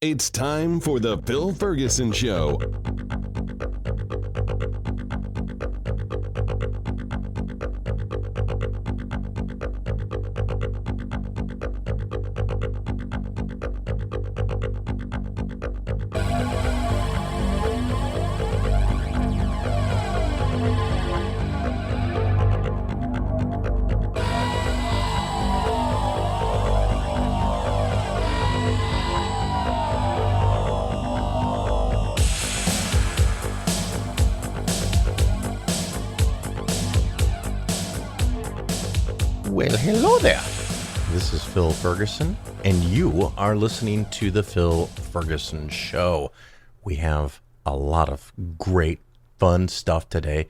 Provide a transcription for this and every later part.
It's time for the Phil Ferguson Show. Well, hello there. This is Phil Ferguson, and you are listening to the Phil Ferguson Show. We have a lot of great, fun stuff today.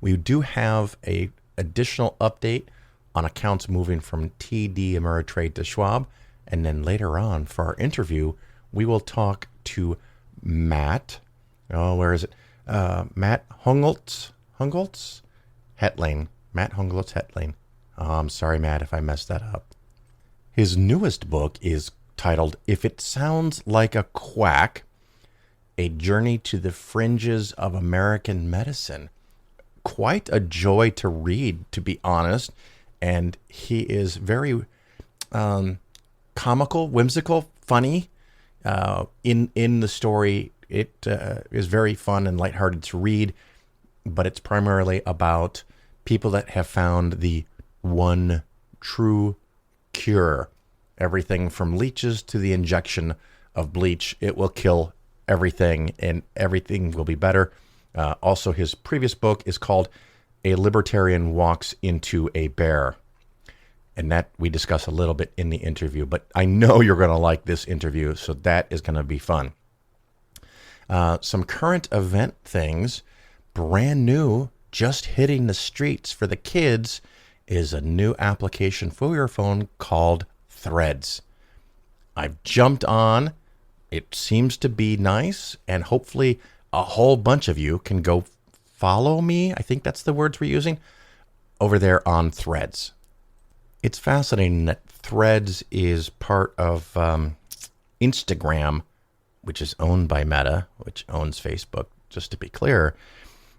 We do have a additional update on accounts moving from TD Ameritrade to Schwab, and then later on for our interview, we will talk to Matt. Oh, where is it? Matt Hongoltz-Hetling. Matt Hongoltz-Hetling. Oh, I'm sorry, Matt, if I messed that up. His newest book is titled, If It Sounds Like a Quack, A Journey to the Fringes of American Medicine. Quite a joy to read, to be honest. And he is very comical, whimsical, funny. In the story, it is very fun and lighthearted to read, but it's primarily about people that have found the one true cure. Everything from leeches to the injection of bleach. It will kill everything and everything will be better. Also, his previous book is called A Libertarian Walks into a Bear. And that we discuss a little bit in the interview. But I know you're going to like this interview, so that is going to be fun. Some current event things, brand new, just hitting the streets for the kids, is a new application for your phone called Threads. I've jumped on. It seems to be nice, and hopefully a whole bunch of you can go follow me. I think that's the words we're using over there on Threads. It's fascinating that Threads is part of Instagram, which is owned by Meta, which owns Facebook, just to be clear.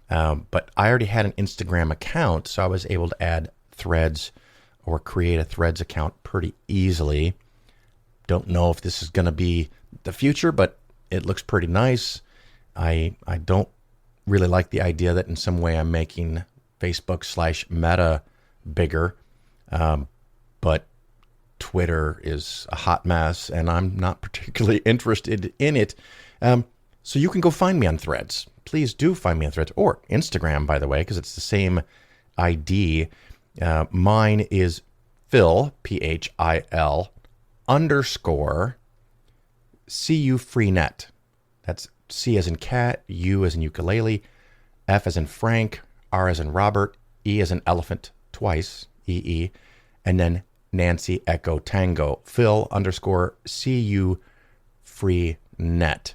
But I already had an Instagram account, so I was able to add Threads or create a Threads account pretty easily. Don't know if this is going to be the future, but it looks pretty nice. I don't really like the idea that in some way I'm making Facebook/Meta bigger, but Twitter is a hot mess, and I'm not particularly interested in it. So you can go find me on Threads. Please do find me on Threads, or Instagram, by the way, because it's the same ID. Mine is Phil, Phil, _ CUFreeNet. That's C as in cat, U as in ukulele, F as in Frank, R as in Robert, E as in elephant, twice, EE, and then Nancy Echo Tango, Phil _ CUFreeNet.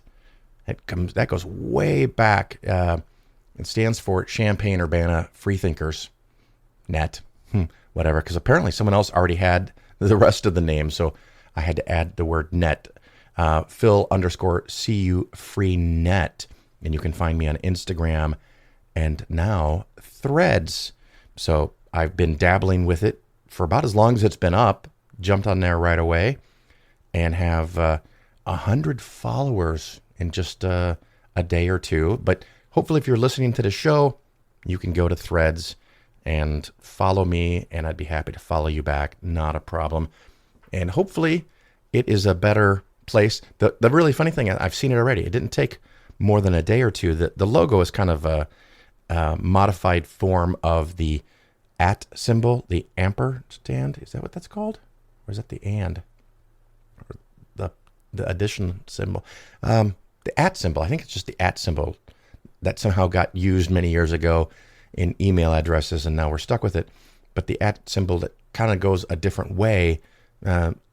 That goes way back. It stands for Champaign-Urbana Freethinkers Net, whatever, because apparently someone else already had the rest of the name, so I had to add the word net. Phil _ CUFreeNet, and you can find me on Instagram and now Threads. So I've been dabbling with it for about as long as it's been up. Jumped on there right away and have 100 followers in just a day or two. But hopefully if you're listening to the show, you can go to Threads and follow me, and I'd be happy to follow you back. Not a problem. And hopefully it is a better place. The really funny thing, I've seen it already. It didn't take more than a day or two. The logo is kind of a modified form of the @ symbol, the ampersand. Is that what that's called? Or is that the and? Or the addition symbol. The @ symbol. I think it's just the @ symbol that somehow got used many years ago in email addresses, and now we're stuck with it. But the @ symbol that kind of goes a different way.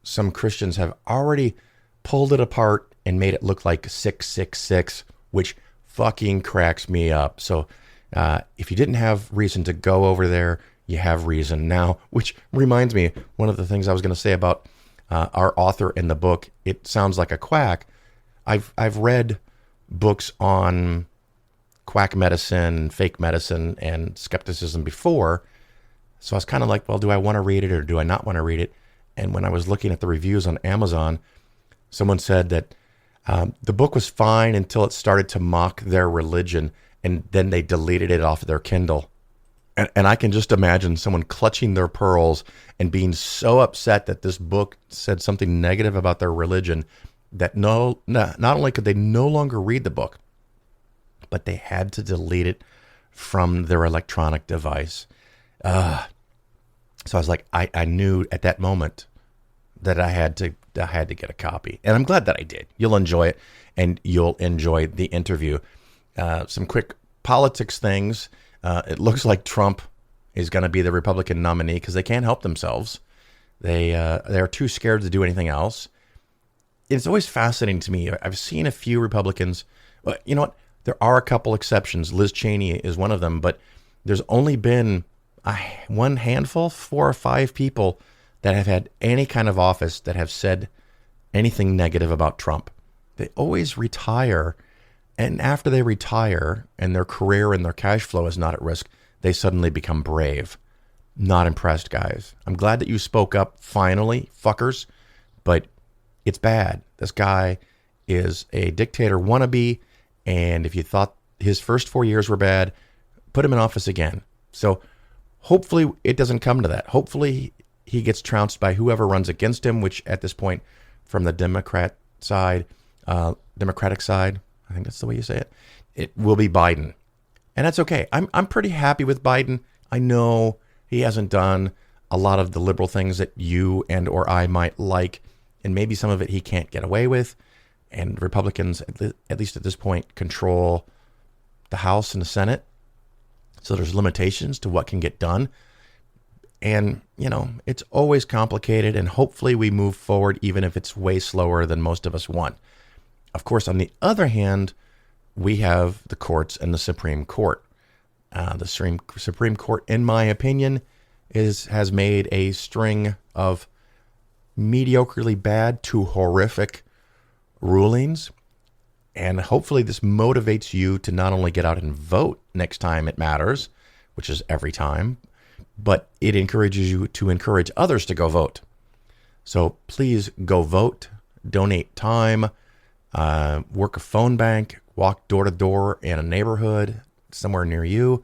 Some Christians have already pulled it apart and made it look like 666, which fucking cracks me up. So if you didn't have reason to go over there, you have reason now, which reminds me, one of the things I was going to say about our author in the book, It Sounds Like a Quack. I've read books on quack medicine, fake medicine, and skepticism before. So I was kind of like, well, do I want to read it or do I not want to read it? And when I was looking at the reviews on Amazon, someone said that the book was fine until it started to mock their religion, and then they deleted it off of their Kindle. And I can just imagine someone clutching their pearls and being so upset that this book said something negative about their religion that not only could they no longer read the book, but they had to delete it from their electronic device. So I was like, I knew at that moment that I had to get a copy, and I'm glad that I did. You'll enjoy it, and you'll enjoy the interview. Some quick politics things. It looks like Trump is going to be the Republican nominee because they can't help themselves. They're too scared to do anything else. It's always fascinating to me. I've seen a few Republicans. Well, you know what? There are a couple exceptions. Liz Cheney is one of them, but there's only been one handful, 4 or 5 people that have had any kind of office that have said anything negative about Trump. They always retire. And after they retire and their career and their cash flow is not at risk, they suddenly become brave. Not impressed, guys. I'm glad that you spoke up finally, fuckers, but it's bad. This guy is a dictator wannabe, and if you thought his first 4 years were bad, put him in office again. So hopefully it doesn't come to that. Hopefully he gets trounced by whoever runs against him, which at this point, from the Democratic side, I think that's the way you say it, it will be Biden. And that's okay. I'm pretty happy with Biden. I know he hasn't done a lot of the liberal things that you and or I might like, and maybe some of it he can't get away with. And Republicans, at least at this point, control the House and the Senate. So there's limitations to what can get done. And, you know, it's always complicated, and hopefully we move forward even if it's way slower than most of us want. Of course, on the other hand, we have the courts and the Supreme Court. The Supreme Court, in my opinion, has made a string of mediocrely bad to horrific rulings. And hopefully this motivates you to not only get out and vote next time it matters, which is every time, but it encourages you to encourage others to go vote. So please go vote, donate time, work a phone bank, walk door to door in a neighborhood somewhere near you.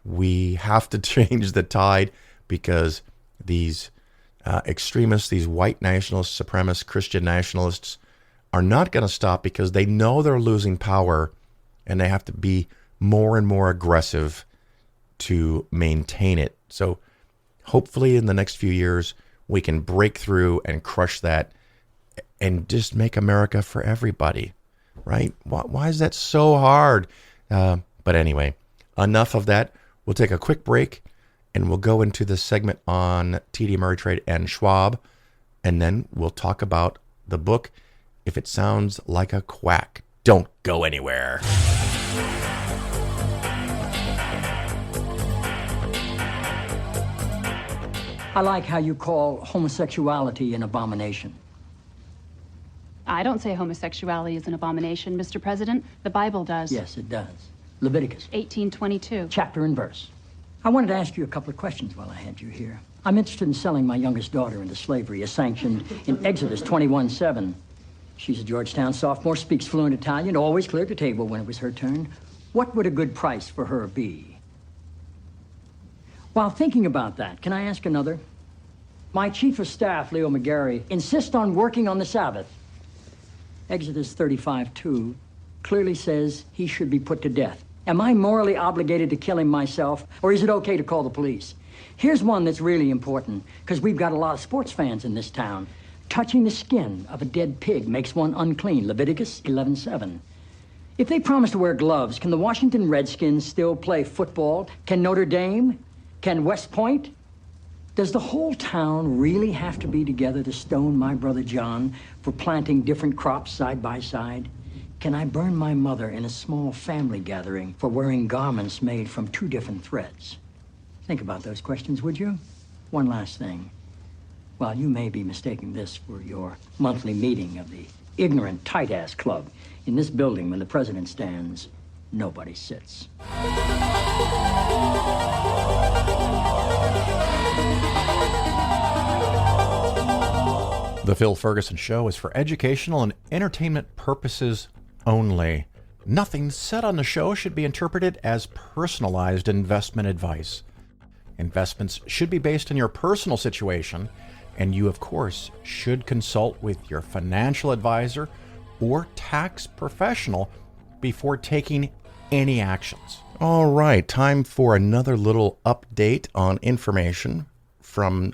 We have to change the tide because these extremists, these white nationalists, supremacist Christian nationalists are not going to stop because they know they're losing power, and they have to be more and more aggressive to maintain it. So hopefully in the next few years, we can break through and crush that and just make America for everybody, right? Why is that so hard? But anyway, enough of that. We'll take a quick break, and we'll go into the segment on TD Ameritrade and Schwab, and then we'll talk about the book, If It Sounds Like a Quack. Don't go anywhere. I like how you call homosexuality an abomination. I don't say homosexuality is an abomination, Mr. President. The Bible does. Yes, it does. Leviticus 18:22. chapter and verse. I wanted to ask you a couple of questions while I had you here. I'm interested in selling my youngest daughter into slavery as sanctioned in Exodus 21:7. She's a Georgetown sophomore, speaks fluent Italian, always cleared the table when it was her turn. What would a good price for her be? While thinking about that, can I ask another? My chief of staff, Leo McGarry, insists on working on the Sabbath. Exodus 35:2 clearly says he should be put to death. Am I morally obligated to kill him myself, or is it okay to call the police? Here's one that's really important, because we've got a lot of sports fans in this town. Touching the skin of a dead pig makes one unclean, Leviticus 11:7. If they promise to wear gloves, can the Washington Redskins still play football? Can Notre Dame? Can West Point? Does the whole town really have to be together to stone my brother John for planting different crops side by side? Can I burn my mother in a small family gathering for wearing garments made from 2 different threads? Think about those questions, would you? One last thing. While you may be mistaking this for your monthly meeting of the ignorant, tight-ass club. In this building, when the president stands, nobody sits. The Phil Ferguson Show is for educational and entertainment purposes only. Nothing said on the show should be interpreted as personalized investment advice. Investments should be based on your personal situation, and you, of course, should consult with your financial advisor or tax professional before taking any actions. All right, time for another little update on information from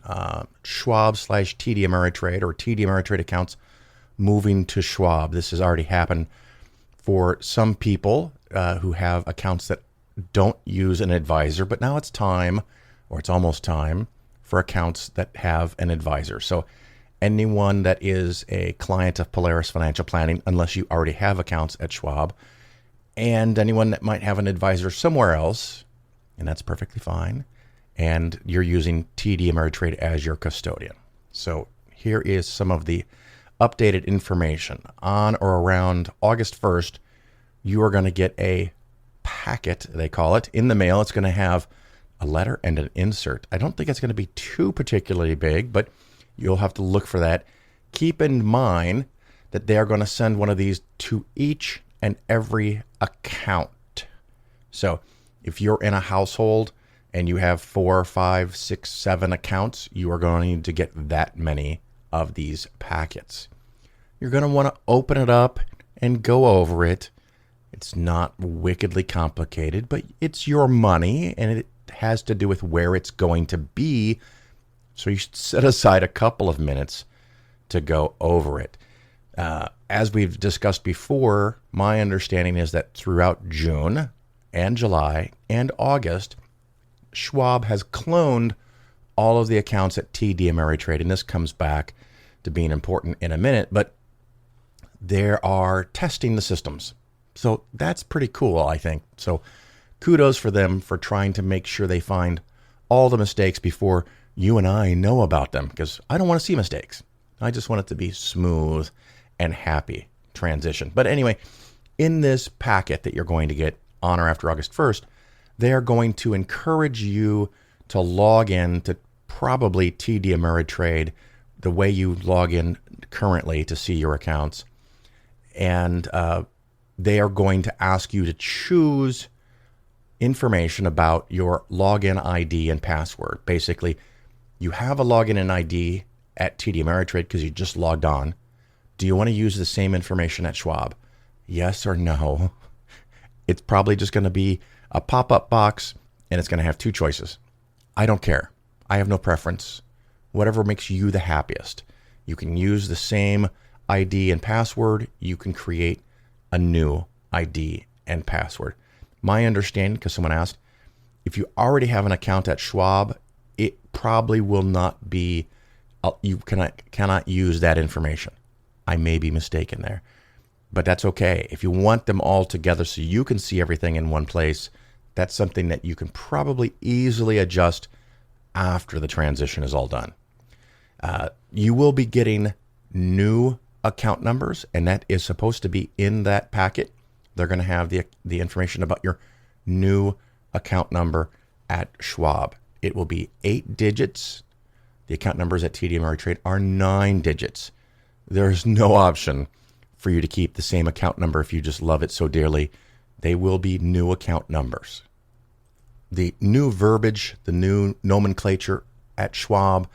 Schwab/TD Ameritrade or TD Ameritrade accounts moving to Schwab. This has already happened for some people who have accounts that don't use an advisor, but now it's time, or it's almost time, for accounts that have an advisor. So anyone that is a client of Polaris Financial Planning, unless you already have accounts at Schwab, and anyone that might have an advisor somewhere else, and that's perfectly fine, and you're using TD Ameritrade as your custodian. So here is some of the updated information. On or around August 1st, you are going to get a packet, they call it, in the mail. It's going to have a letter and an insert. I don't think it's going to be too particularly big, but you'll have to look for that. Keep in mind that they are going to send one of these to each and every account. So if you're in a household and you have 4, 5, 6, 7 accounts, you are going to get that many of these packets. You're going to want to open it up and go over it. It's not wickedly complicated, but it's your money and it has to do with where it's going to be. So you should set aside a couple of minutes to go over it. As we've discussed before, my understanding is that throughout June and July and August, Schwab has cloned all of the accounts at TD Ameritrade, and this comes back to being important in a minute, but they are testing the systems. So that's pretty cool, I think. So kudos for them for trying to make sure they find all the mistakes before you and I know about them, because I don't want to see mistakes. I just want it to be smooth and happy transition. But anyway, in this packet that you're going to get on or after August 1st, they are going to encourage you to log in to probably TD Ameritrade the way you log in currently to see your accounts. And they are going to ask you to choose information about your login ID and password. Basically, you have a login and ID at TD Ameritrade because you just logged on. Do you want to use the same information at Schwab? Yes or no? It's probably just going to be a pop-up box, and it's going to have 2 choices. I don't care. I have no preference. Whatever makes you the happiest. You can use the same ID and password. You can create a new ID and password. My understanding, because someone asked, if you already have an account at Schwab, it probably will not be, you cannot use that information. I may be mistaken there, but that's okay. If you want them all together so you can see everything in one place, that's something that you can probably easily adjust after the transition is all done. You will be getting new account numbers, and that is supposed to be in that packet. They're going to have the information about your new account number at Schwab. It will be 8 digits. The account numbers at TD Ameritrade are 9 digits. There's no option for you to keep the same account number if you just love it so dearly. They will be new account numbers. The new verbiage, the new nomenclature at Schwab,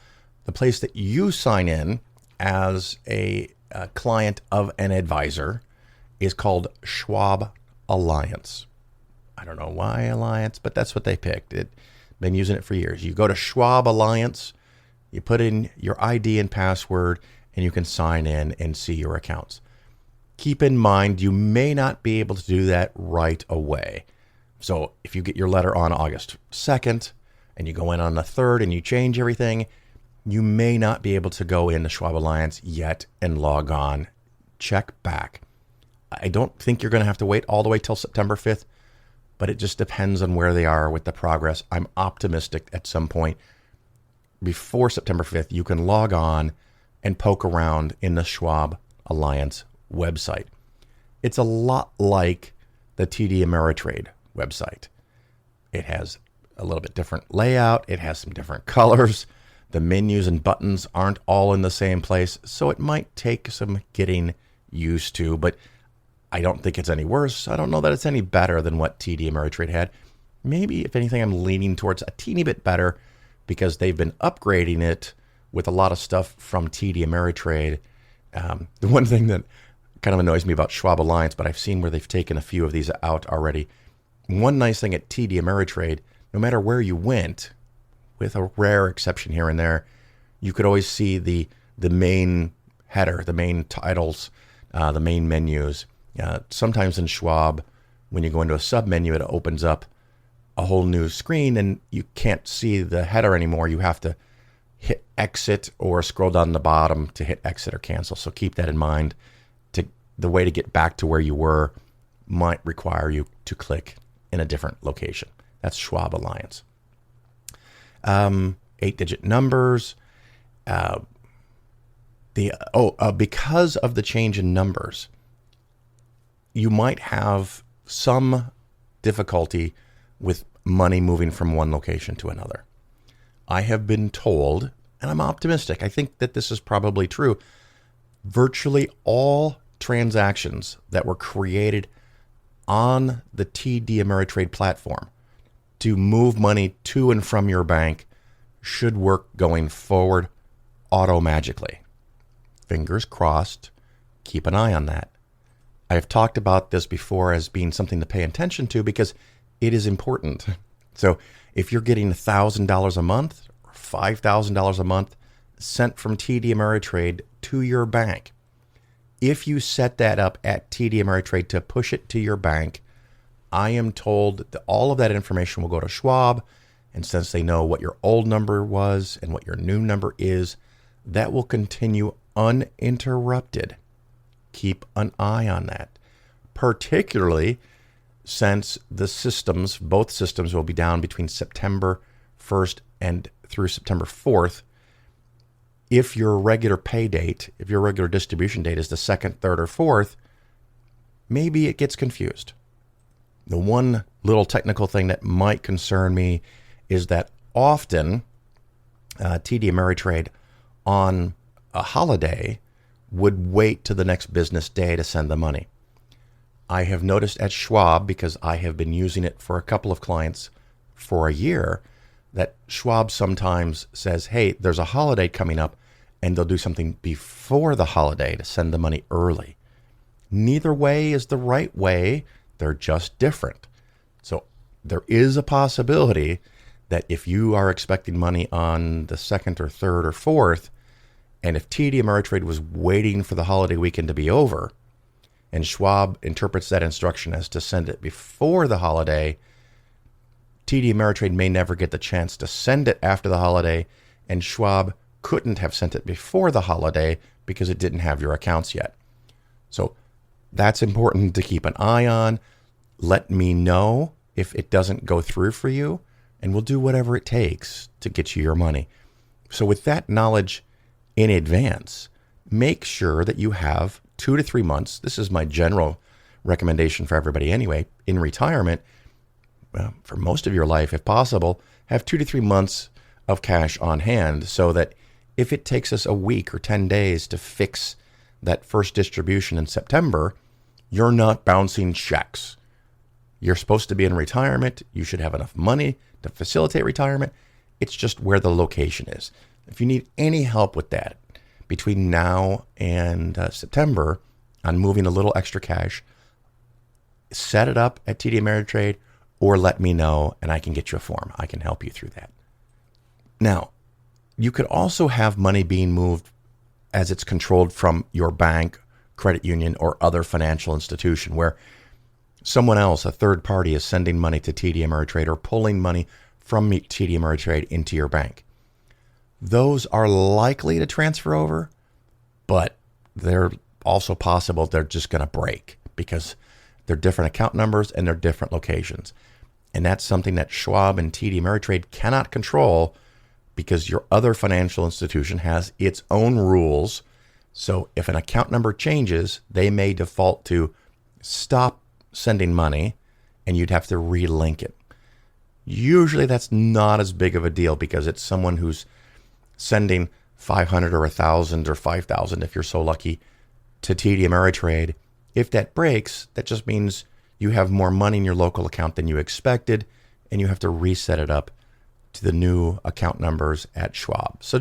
the place that you sign in as a client of an advisor, is called Schwab Alliance. I don't know why Alliance, but that's what they picked. Been using it for years. You go to Schwab Alliance, you put in your ID and password, and you can sign in and see your accounts. Keep in mind, you may not be able to do that right away. So if you get your letter on August 2nd and you go in on the 3rd and you change everything, you may not be able to go in the Schwab Alliance yet and log on. Check back. I don't think you're going to have to wait all the way till September 5th, but it just depends on where they are with the progress. I'm optimistic at some point before September 5th, you can log on and poke around in the Schwab Alliance website. It's a lot like the TD Ameritrade website. It has a little bit different layout. It has some different colors. The menus and buttons aren't all in the same place, so it might take some getting used to, but I don't think it's any worse. I don't know that it's any better than what TD Ameritrade had. Maybe, if anything, I'm leaning towards a teeny bit better because they've been upgrading it with a lot of stuff from TD Ameritrade. The one thing that kind of annoys me about Schwab Alliance, but I've seen where they've taken a few of these out already. One nice thing at TD Ameritrade, no matter where you went, with a rare exception here and there, you could always see the main header, the main titles, the main menus. Sometimes in Schwab, when you go into a sub-menu, it opens up a whole new screen and you can't see the header anymore. You have to hit exit or scroll down the bottom to hit exit or cancel. So keep that in mind. The way to get back to where you were might require you to click in a different location. That's Schwab Alliance. 8-digit numbers. Because of the change in numbers, you might have some difficulty with money moving from one location to another. I have been told, and I'm optimistic, I think that this is probably true, virtually all transactions that were created on the TD Ameritrade platform to move money to and from your bank should work going forward auto-magically. Fingers crossed. Keep an eye on that. I have talked about this before as being something to pay attention to because it is important. So if you're getting $1,000 a month or $5,000 a month sent from TD Ameritrade to your bank, if you set that up at TD Ameritrade to push it to your bank, I am told that all of that information will go to Schwab, and since they know what your old number was and what your new number is, that will continue uninterrupted. Keep an eye on that, particularly since the systems, both systems will be down between September 1st and through September 4th. If your regular pay date, if your regular distribution date is the 2nd, 3rd, or 4th, maybe it gets confused. The one little technical thing that might concern me is that often TD Ameritrade on a holiday would wait to the next business day to send the money. I have noticed at Schwab, because I have been using it for a couple of clients for a year, that Schwab sometimes says, hey, there's a holiday coming up, and they'll do something before the holiday to send the money early. Neither way is the right way. They're just different. So there is a possibility that if you are expecting money on the 2nd or 3rd or 4th, and if TD Ameritrade was waiting for the holiday weekend to be over, and Schwab interprets that instruction as to send it before the holiday, TD Ameritrade may never get the chance to send it after the holiday, and Schwab couldn't have sent it before the holiday because it didn't have your accounts yet. So that's important to keep an eye on. Let me know if it doesn't go through for you, and we'll do whatever it takes to get you your money. So with that knowledge in advance, make sure that you have 2 to 3 months. This is my general recommendation for everybody anyway. In retirement, well, for most of your life, if possible, have 2 to 3 months of cash on hand so that if it takes us a week or 10 days to fix that first distribution in September, you're not bouncing checks. You're supposed to be in retirement. You should have enough money to facilitate retirement. It's just where the location is. If you need any help with that between now and September on moving a little extra cash, set it up at TD Ameritrade or let me know and I can get you a form. I can help you through that. Now, you could also have money being moved as it's controlled from your bank, credit union, or other financial institution where someone else, a third party, is sending money to TD Ameritrade or pulling money from TD Ameritrade into your bank. Those are likely to transfer over, but they're also possible they're just going to break because they're different account numbers and they're different locations. And that's something that Schwab and TD Ameritrade cannot control because your other financial institution has its own rules So if an account number changes, they may default to stop sending money, and you'd have to relink it. Usually that's not as big of a deal because it's someone who's sending 500 or 1,000 or 5,000 if you're so lucky to TD Ameritrade. If that breaks, that just means you have more money in your local account than you expected, and you have to reset it up to the new account numbers at Schwab. So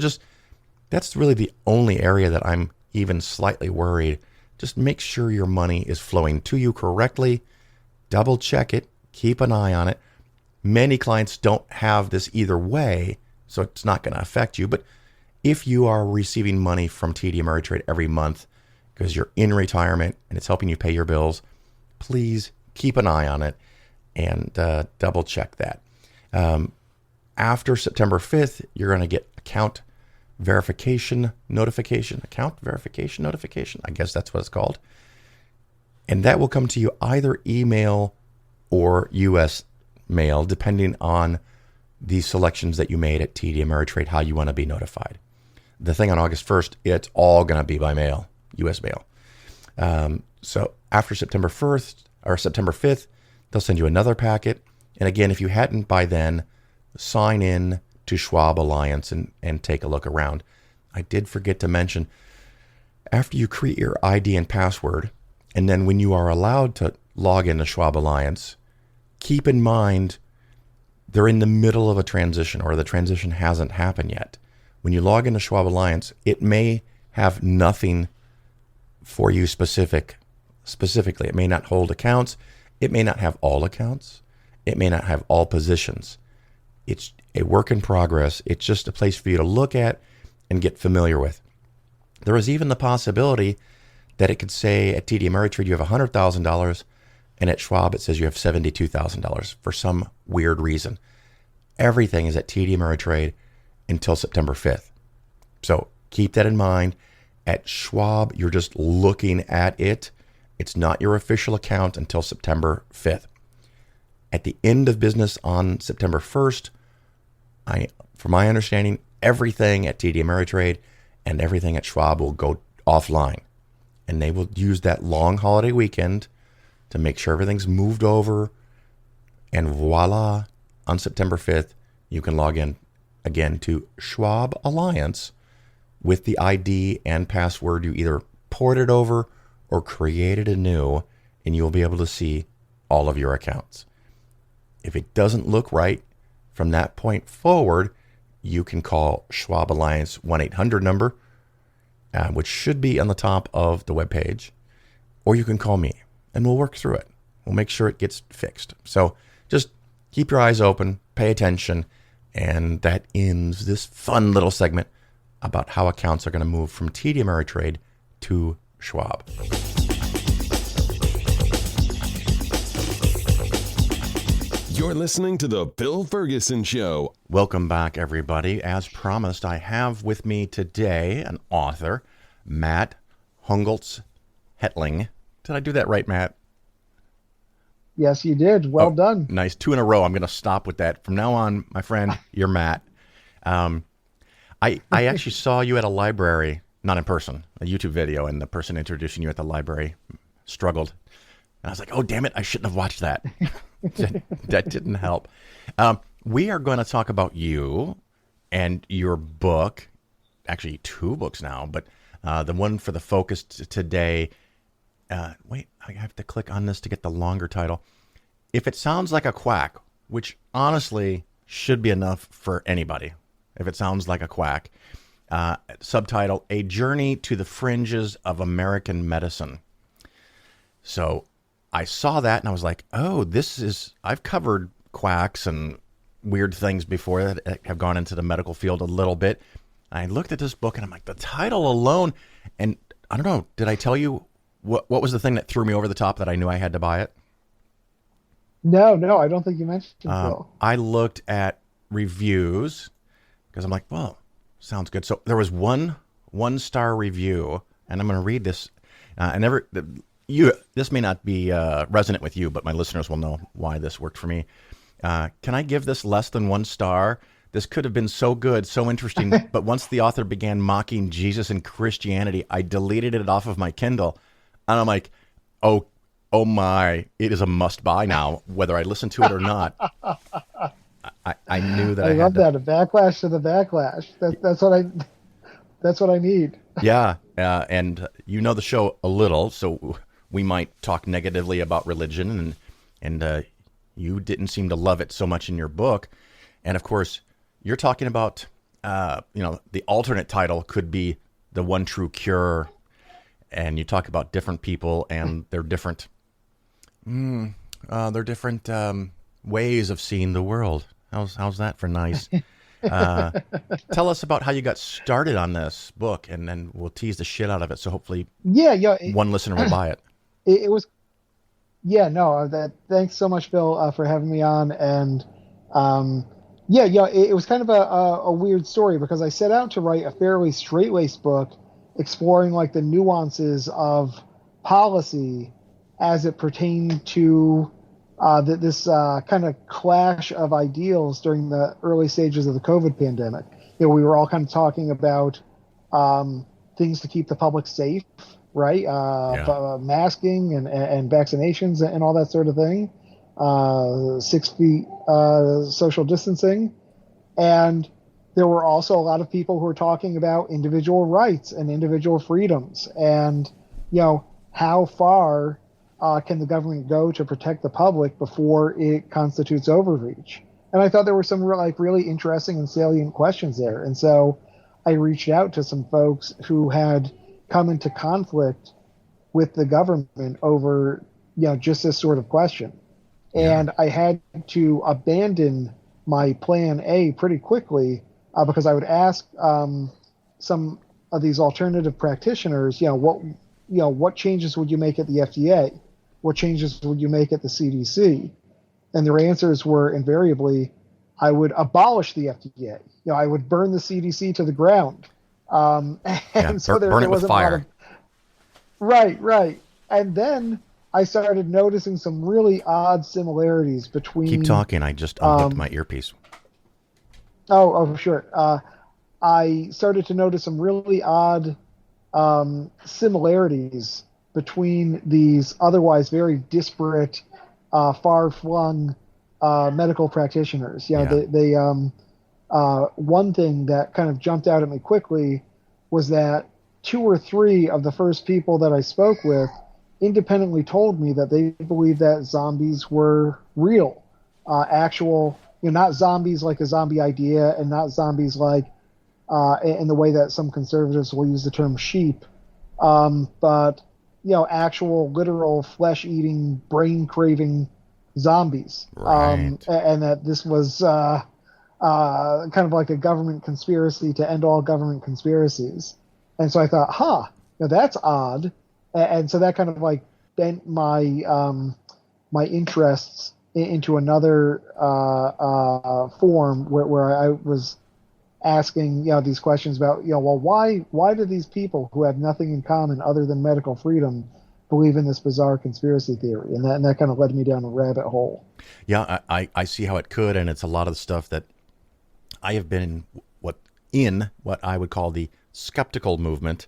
that's really the only area that I'm even slightly worried. Just make sure your money is flowing to you correctly. Double check it. Keep an eye on it. Many clients don't have this either way, so it's not going to affect you. But if you are receiving money from TD Ameritrade every month because you're in retirement and it's helping you pay your bills, please keep an eye on it and double check that. After September 5th, you're going to get account verification notification. I guess that's what it's called. And that will come to you either email or U.S. mail, depending on the selections that you made at TD Ameritrade, how you want to be notified. The thing on August 1st, it's all going to be by mail, U.S. mail. So after September 1st or September 5th, they'll send you another packet. And again, if you hadn't by then, sign in to Schwab Alliance and take a look around. I did forget to mention, after you create your ID and password, and then when you are allowed to log into Schwab Alliance, keep in mind they're in the middle of a transition, or the transition hasn't happened yet. When you log into Schwab Alliance, it may have nothing for you specifically. It may not hold accounts. It may not have all accounts. It may not have all positions. It's a work in progress. It's just a place for you to look at and get familiar with. There is even the possibility that it could say at TD Ameritrade you have $100,000, and at Schwab it says you have $72,000 for some weird reason. Everything is at TD Ameritrade until September 5th. So keep that in mind. At Schwab, you're just looking at it. It's not your official account until September 5th. At the end of business on September 1st, from my understanding, everything at TD Ameritrade and everything at Schwab will go offline. And they will use that long holiday weekend to make sure everything's moved over. And voila, on September 5th, you can log in again to Schwab Alliance with the ID and password. You either ported over or created anew, and you'll be able to see all of your accounts. If it doesn't look right from that point forward, you can call Schwab Alliance 1-800 number, which should be on the top of the webpage, or you can call me, and we'll work through it. We'll make sure it gets fixed. So just keep your eyes open, pay attention, and that ends this fun little segment about how accounts are going to move from TD Ameritrade to Schwab. You're listening to The Bill Ferguson Show. Welcome back, everybody. As promised, I have with me today an author, Matt Hongoltz-Hetling. Did I do that right, Matt? Yes, you did. Well done. Nice. 2 in a row. I'm going to stop with that. From now on, my friend, you're Matt. I actually saw you at a library, not in person, a YouTube video, and the person introducing you at the library struggled. And I was like, oh, damn it, I shouldn't have watched that. That didn't help. We are going to talk about you and your book, actually 2 books now, but the one for the focus today. Wait, I have to click on this to get the longer title. If It Sounds Like a Quack, which honestly should be enough for anybody. If it sounds like a quack. Subtitle, A Journey to the Fringes of American Medicine. So I saw that and I was like, oh, I've covered quacks and weird things before that have gone into the medical field a little bit. I looked at this book and I'm like, the title alone, and I don't know, did I tell you what was the thing that threw me over the top that I knew I had to buy it? No, I don't think you mentioned it. I looked at reviews because I'm like, well, sounds good. So there was one star review, and I'm going to read this. This may not be resonant with you, but my listeners will know why this worked for me. Can I give this less than 1 star this could have been so good, so interesting. But once the author began mocking Jesus and Christianity, I deleted it off of my Kindle. And I'm like, oh my, it is a must buy now, whether I listen to it or not. I knew that I love had to. that. A backlash to the backlash. That's what I need. Yeah. And you know the show a little, so we might talk negatively about religion, and you didn't seem to love it so much in your book. And of course, you're talking about, the alternate title could be The One True Cure. And you talk about different people and their different, ways of seeing the world. How's that for nice? Tell us about how you got started on this book, and then we'll tease the shit out of it. So hopefully, one listener will buy it. It was, thanks so much, Bill, for having me on. And it was kind of a weird story, because I set out to write a fairly straight-laced book exploring like the nuances of policy as it pertained to this kind of clash of ideals during the early stages of the COVID pandemic. We were all kind of talking about things to keep the public safe, right? Masking and vaccinations and all that sort of thing. 6 feet social distancing. And there were also a lot of people who were talking about individual rights and individual freedoms, and how far can the government go to protect the public before it constitutes overreach. And I thought there were some really interesting and salient questions there. And so I reached out to some folks who had come into conflict with the government over just this sort of question. And I had to abandon my plan A pretty quickly, because I would ask some of these alternative practitioners, what changes would you make at the FDA? What changes would you make at the CDC? And their answers were invariably, I would abolish the FDA. I would burn the CDC to the ground. So burn it with fire. Right. And then I started noticing some really odd similarities between. Keep talking. I just unhooked my earpiece. Oh, sure. I started to notice some really odd similarities between these otherwise very disparate, far-flung medical practitioners. They one thing that kind of jumped out at me quickly was that 2 or 3 of the first people that I spoke with independently told me that they believed that zombies were real, actual. Not zombies like a zombie idea, and not zombies like in the way that some conservatives will use the term sheep, but actual literal flesh-eating, brain-craving zombies. Right. And that this was kind of like a government conspiracy to end all government conspiracies. And so I thought, that's odd. And so that kind of like bent my my interests into another form where I was asking these questions about why do these people who have nothing in common other than medical freedom believe in this bizarre conspiracy theory, and that kind of led me down a rabbit hole. Yeah, I see how it could, and it's a lot of the stuff that I have been in what I would call the skeptical movement,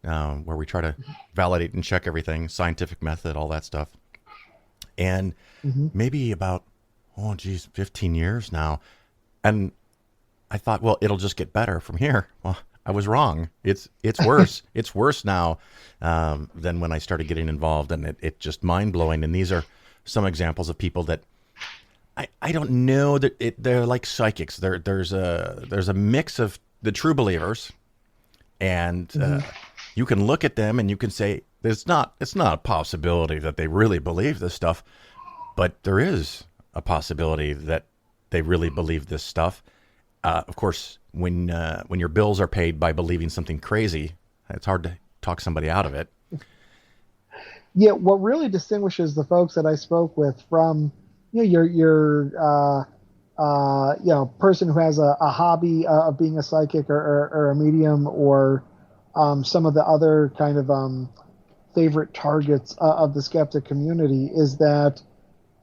where we try to validate and check everything, scientific method, all that stuff. And maybe about, 15 years now. And I thought, well, it'll just get better from here. Well, I was wrong. It's worse. It's worse now than when I started getting involved, and it's just mind-blowing. And these are some examples of people that I don't know that they're like psychics. There's a mix of the true believers, and you can look at them and you can say it's not a possibility that they really believe this stuff, but there is a possibility that they really believe this stuff. Of course, when your bills are paid by believing something crazy, it's hard to talk somebody out of it. Yeah, what really distinguishes the folks that I spoke with from your person who has a hobby of being a psychic or a medium, or some of the other kind of favorite targets of the skeptic community, is that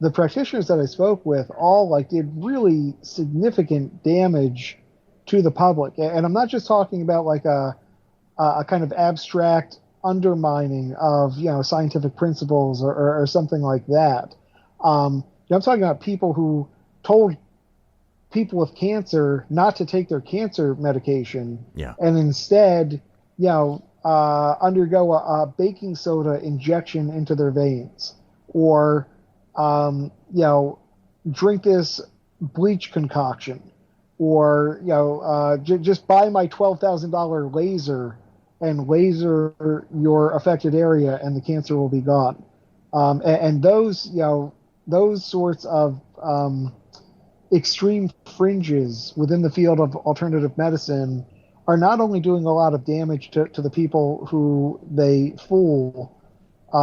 the practitioners that I spoke with all like did really significant damage to the public. And I'm not just talking about like a kind of abstract undermining of, scientific principles or something like that. I'm talking about people who told people with cancer not to take their cancer medication, and instead, undergo a baking soda injection into their veins, or drink this bleach concoction, or just buy my $12,000 laser and laser your affected area, and the cancer will be gone. And those sorts of extreme fringes within the field of alternative medicine are not only doing a lot of damage to the people who they fool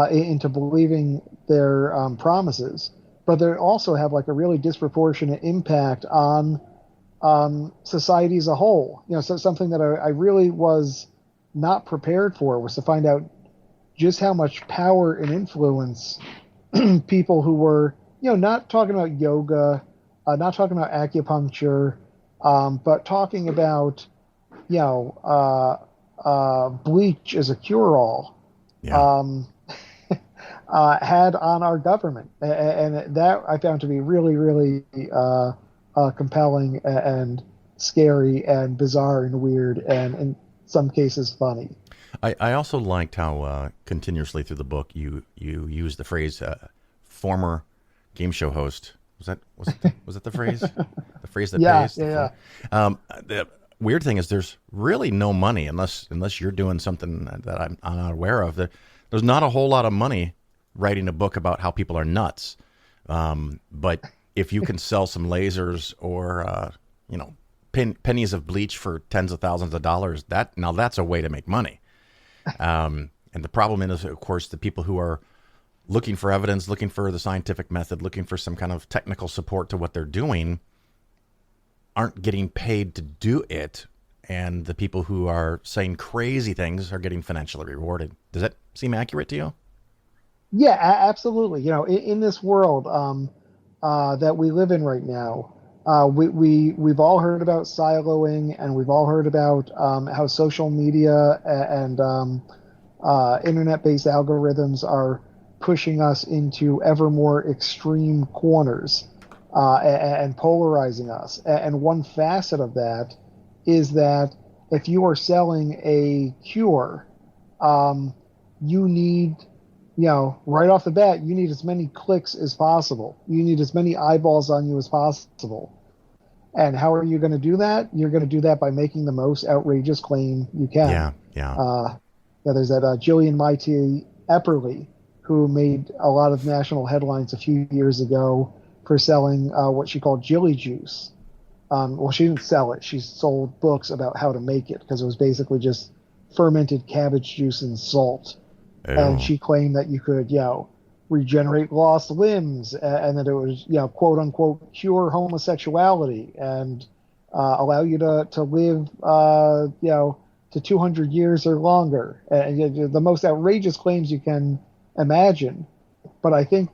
into believing their promises, but they also have like a really disproportionate impact on society as a whole. So something that I really was not prepared for was to find out just how much power and influence people who were, not talking about yoga, not talking about acupuncture, but talking about, bleach as a cure-all, had on our government. And that I found to be really, really compelling and scary and bizarre and weird and in some cases funny. I also liked how continuously through the book you use the phrase former game show host. Was that the phrase? The phrase that pays? Yeah. The weird thing is there's really no money unless you're doing something that I'm not aware of. There's not a whole lot of money writing a book about how people are nuts. But if you can sell some lasers or pennies of bleach for tens of thousands of dollars, that's a way to make money. And the problem is, of course, the people who are looking for evidence, looking for the scientific method, looking for some kind of technical support to what they're doing aren't getting paid to do it. And the people who are saying crazy things are getting financially rewarded. Does that seem accurate to you? Yeah, absolutely. In this world that we live in right now, we've all heard about siloing, and we've all heard about how social media and internet-based algorithms are pushing us into ever more extreme corners and polarizing us. And one facet of that is that if you are selling a cure, you need, right off the bat, you need as many clicks as possible. You need as many eyeballs on you as possible. And how are you going to do that? You're going to do that by making the most outrageous claim you can. Yeah. There's that Jillian Mighty Epperly, who made a lot of national headlines a few years ago for selling what she called Jilly Juice. Well, she didn't sell it. She sold books about how to make it, because it was basically just fermented cabbage juice and salt. Ew. And she claimed that you could, regenerate lost limbs, and that it was, quote unquote, cure homosexuality and allow you to live, to 200 years or longer. The most outrageous claims you can imagine. But I think,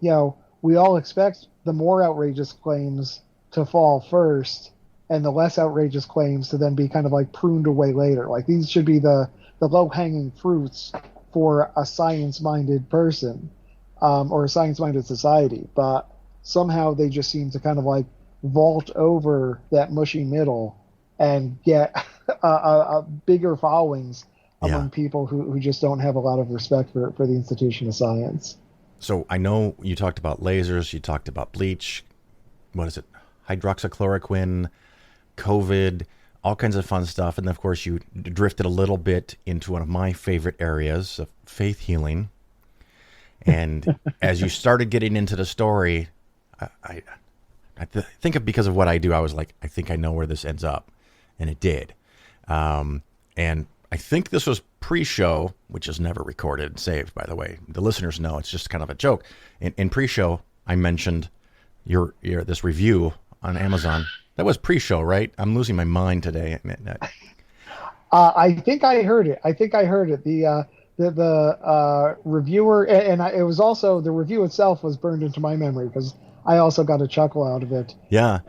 we all expect the more outrageous claims to fall first, and the less outrageous claims to then be kind of like pruned away later. Like, these should be the low-hanging fruits for a science-minded person, or a science-minded society. But somehow they just seem to kind of like vault over that mushy middle and get a bigger followings among people who just don't have a lot of respect for the institution of science. So I know you talked about lasers, you talked about bleach, what is it, hydroxychloroquine, COVID, all kinds of fun stuff. And of course you drifted a little bit into one of my favorite areas of faith healing. And as you started getting into the story, I think because of what I do, I was like, I think I know where this ends up. And it did. And I think this was pre-show, which is never recorded and saved, by the way. The listeners know it's just kind of a joke. In pre-show, I mentioned your this review on Amazon. That was pre-show, right? I'm losing my mind today. I think I heard it. The reviewer, and it was also, the review itself was burned into my memory because I also got a chuckle out of it. Yeah.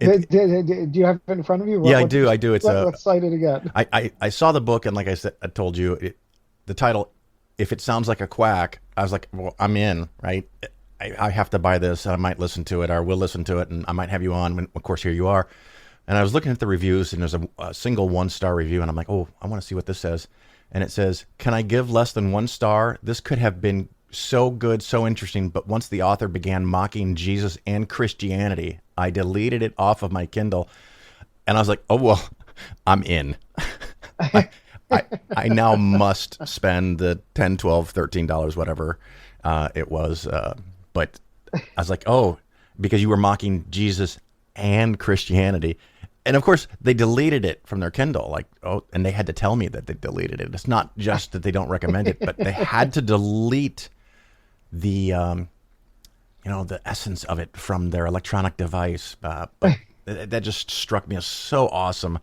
Do you have it in front of you? Yeah, I do. I do. Let's cite it again. I saw the book, and like I said, I told you, the title, if it sounds like a quack, I was like, well, I'm in, right? I have to buy this. I might listen to it, or will listen to it, and I might have you on. When, of course, here you are. And I was looking at the reviews, and there's a single 1-star review, and I'm like, oh, I want to see what this says. And it says, can I give less than 1 star? This could have been so good, so interesting, but once the author began mocking Jesus and Christianity, I deleted it off of my Kindle. And I was like, oh, well, I'm in. I now must spend the $10, $12, $13, whatever it was. But I was like, oh, because you were mocking Jesus and Christianity. And of course, they deleted it from their Kindle. Like, oh, and they had to tell me that they deleted it. It's not just that they don't recommend it, but they had to delete the, the essence of it from their electronic device. But that just struck me as so awesome.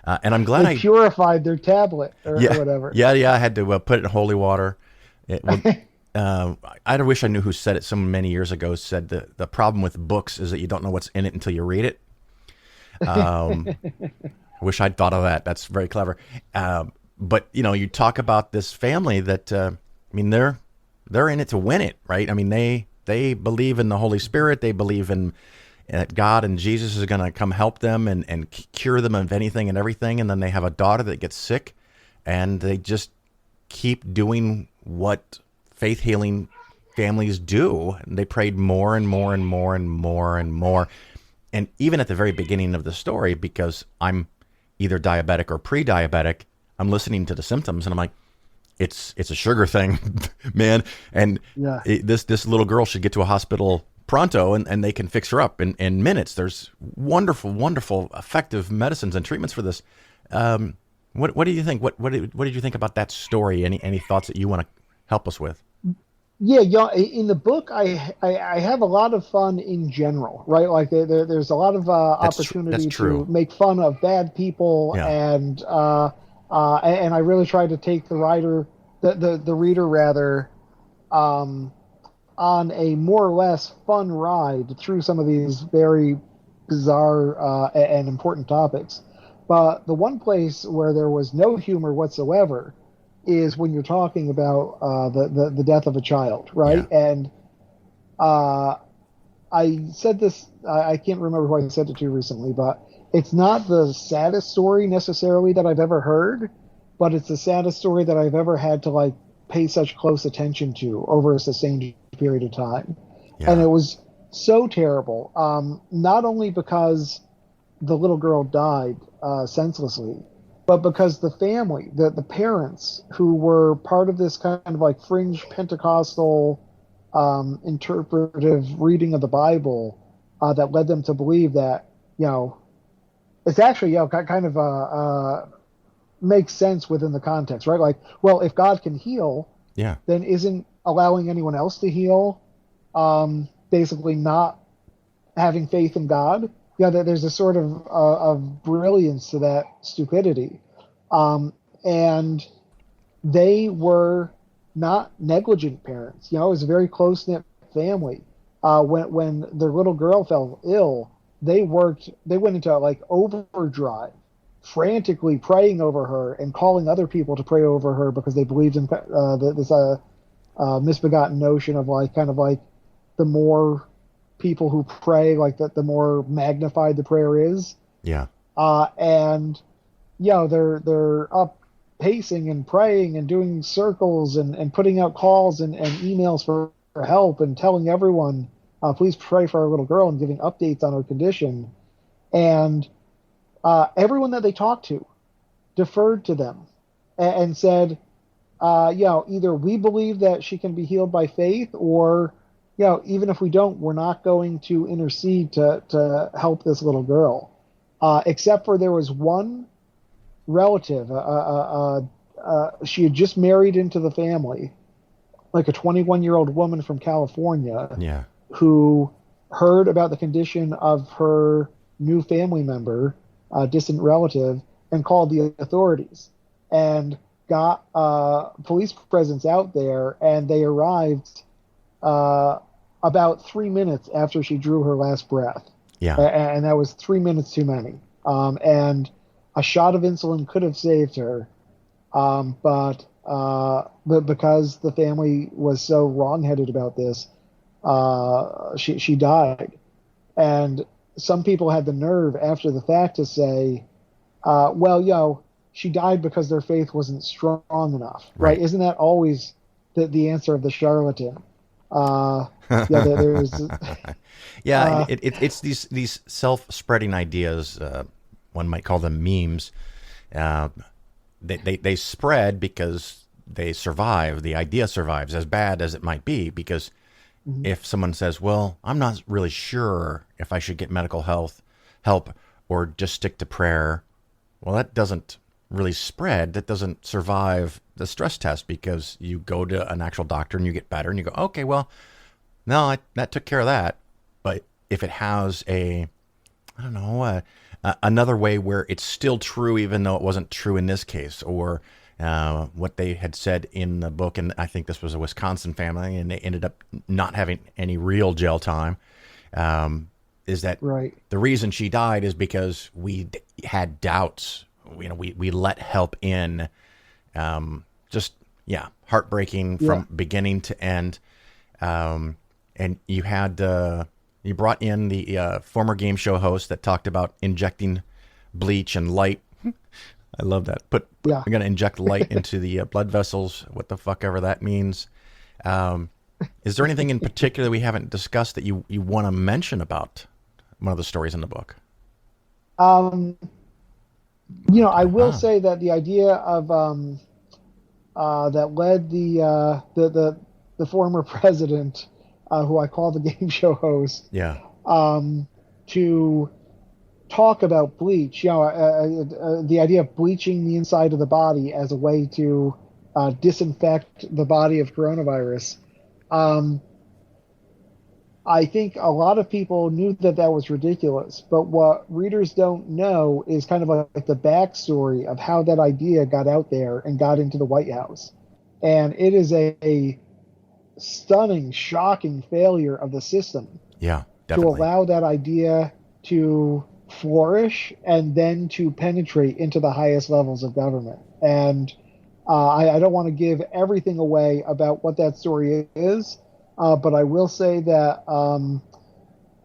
And I'm glad they purified their tablet or whatever. Yeah. I had to put it in holy water. I wish I knew who said it so many years ago. Said the problem with books is that you don't know what's in it until you read it. I wish I'd thought of that. That's very clever. But you talk about this family that they're in it to win it, right? I mean, they believe in the Holy Spirit. They believe in that God and Jesus is going to come help them and cure them of anything and everything. And then they have a daughter that gets sick, and they just keep doing what faith healing families do. And they prayed more and more and more and more and more. And even at the very beginning of the story, because I'm either diabetic or pre-diabetic, I'm listening to the symptoms and I'm like, it's a sugar thing, man. And this little girl should get to a hospital pronto and they can fix her up in minutes. There's wonderful, wonderful, effective medicines and treatments for this. What do you think? What did you think about that story? Any thoughts that you want to help us with? Yeah. In the book, I have a lot of fun in general, right? Like there's a lot of opportunity to make fun of bad people, and I really try to take the reader rather, on a more or less fun ride through some of these very bizarre and important topics. But the one place where there was no humor whatsoever is when you're talking about the death of a child, right? Yeah. And I said this, I can't remember who I said it to recently, but it's not the saddest story necessarily that I've ever heard, but it's the saddest story that I've ever had to pay such close attention to over a sustained period of time. Yeah. And it was so terrible, not only because the little girl died senselessly, but because the family, the parents who were part of this kind of fringe Pentecostal interpretive reading of the Bible that led them to believe that, it's actually, kind of makes sense within the context, right? Well, if God can heal, then isn't allowing anyone else to heal basically not having faith in God? There's a sort of brilliance to that stupidity. And they were not negligent parents. It was a very close-knit family. When their little girl fell ill, they went into overdrive, frantically praying over her and calling other people to pray over her because they believed in this misbegotten notion of the more people who pray, the more magnified the prayer is. Yeah. And they're up pacing and praying and doing circles and putting out calls and emails for help and telling everyone, please pray for our little girl, and giving updates on her condition. And everyone that they talked to deferred to them and said, either we believe that she can be healed by faith, or even if we don't, we're not going to intercede to help this little girl. Except for there was one relative, she had just married into the family, a 21-year-old woman from California, who heard about the condition of her new family member, distant relative, and called the authorities and got police presence out there, and they arrived about 3 minutes after she drew her last breath. Yeah. And that was 3 minutes too many. And a shot of insulin could have saved her. But because the family was so wrongheaded about this, she died. And some people had the nerve after the fact to say, she died because their faith wasn't strong enough, right? Isn't that always the answer of the charlatan? There's it's these self-spreading ideas. One might call them memes. They spread because they survive. The idea survives, as bad as it might be, because if someone says, well, I'm not really sure if I should get medical help or just stick to prayer, well, that doesn't really spread. That doesn't survive the stress test, because you go to an actual doctor and you get better and you go, okay, well, no, that took care of that. But if it has another way where it's still true, even though it wasn't true in this case, or what they had said in the book, and I think this was a Wisconsin family, and they ended up not having any real jail time, is that the reason she died is because we had doubts. We let help in. Heartbreaking from beginning to end. And you brought in the former game show host that talked about injecting bleach and light. I love that. We're going to inject light into the blood vessels, what the fuck ever that means. Is there anything in particular we haven't discussed that you want to mention about one of the stories in the book? I will say that the idea of that led the former president, who I call the game show host, to talk about bleach. The idea of bleaching the inside of the body as a way to disinfect the body of coronavirus. I think a lot of people knew that was ridiculous, but what readers don't know is kind of like the backstory of how that idea got out there and got into the White House. And it is a stunning, shocking failure of the system to allow that idea to flourish and then to penetrate into the highest levels of government. And I don't want to give everything away about what that story is, but I will say that,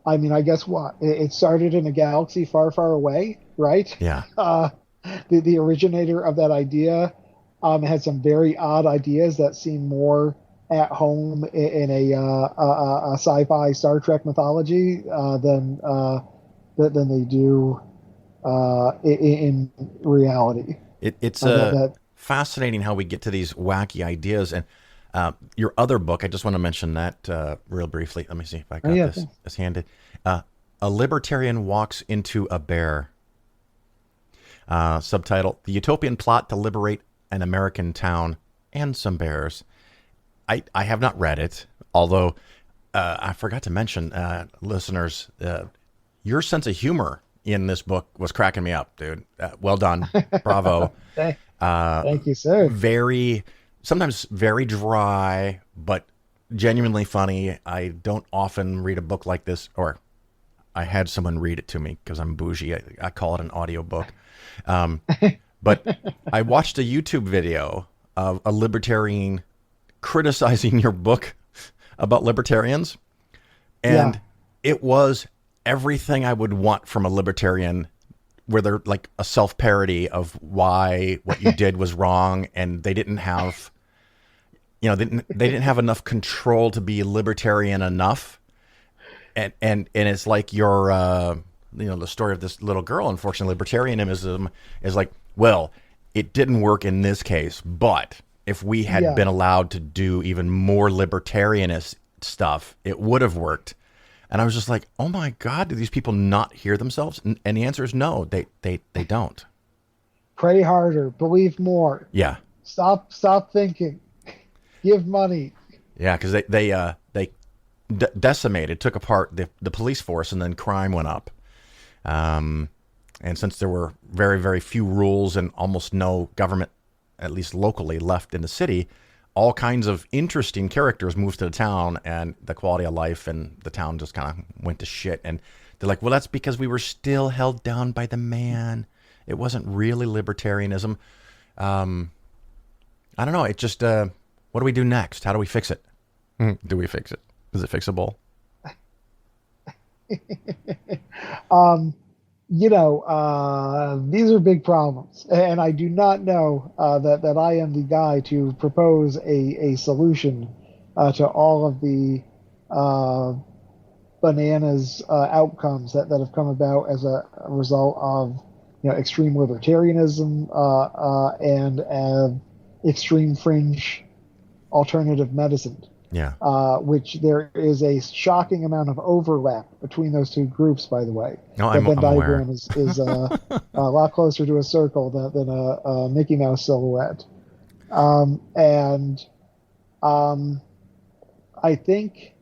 I guess it started in a galaxy far, far away, right? Yeah. The originator of that idea had some very odd ideas that seem more at home in a sci-fi Star Trek mythology than they do in reality. It's fascinating how we get to these wacky ideas. And your other book, I just want to mention that real briefly. Let me see if I got this handed. A Libertarian Walks into a Bear. Subtitle: The Utopian Plot to Liberate an American Town and Some Bears. I have not read it, although I forgot to mention, listeners, your sense of humor in this book was cracking me up, dude. Well done. Bravo. Thank you, sir. Sometimes very dry, but genuinely funny. I don't often read a book like this, or I had someone read it to me because I'm bougie. I call it an audiobook. But I watched a YouTube video of a libertarian criticizing your book about libertarians, and it was everything I would want from a libertarian, where they're like a self-parody of why what you did was wrong, and they didn't have, they didn't have enough control to be libertarian enough, and it's like your the story of this little girl. Unfortunately, libertarianism is like, well, it didn't work in this case, but if we had been allowed to do even more libertarianist stuff, it would have worked. And I was just like, oh my God, do these people not hear themselves? And the answer is no, they don't. Pray harder, believe more. Yeah. Stop thinking. Give money. Yeah, because they decimated, took apart the police force, and then crime went up. And since there were very, very few rules and almost no government, at least locally, left in the city, all kinds of interesting characters moved to the town, and the quality of life and the town just kind of went to shit. And they're like, well, that's because we were still held down by the man. It wasn't really libertarianism. I don't know. It just, what do we do next? How do we fix it? Do we fix it? Is it fixable? These are big problems, and I do not know that I am the guy to propose a solution to all of the bananas outcomes that have come about as a result of extreme libertarianism and extreme fringe alternative medicine. Yeah. Which there is a shocking amount of overlap between those two groups, by the way. No, the Venn diagram aware. is a lot closer to a circle than a Mickey Mouse silhouette. I think,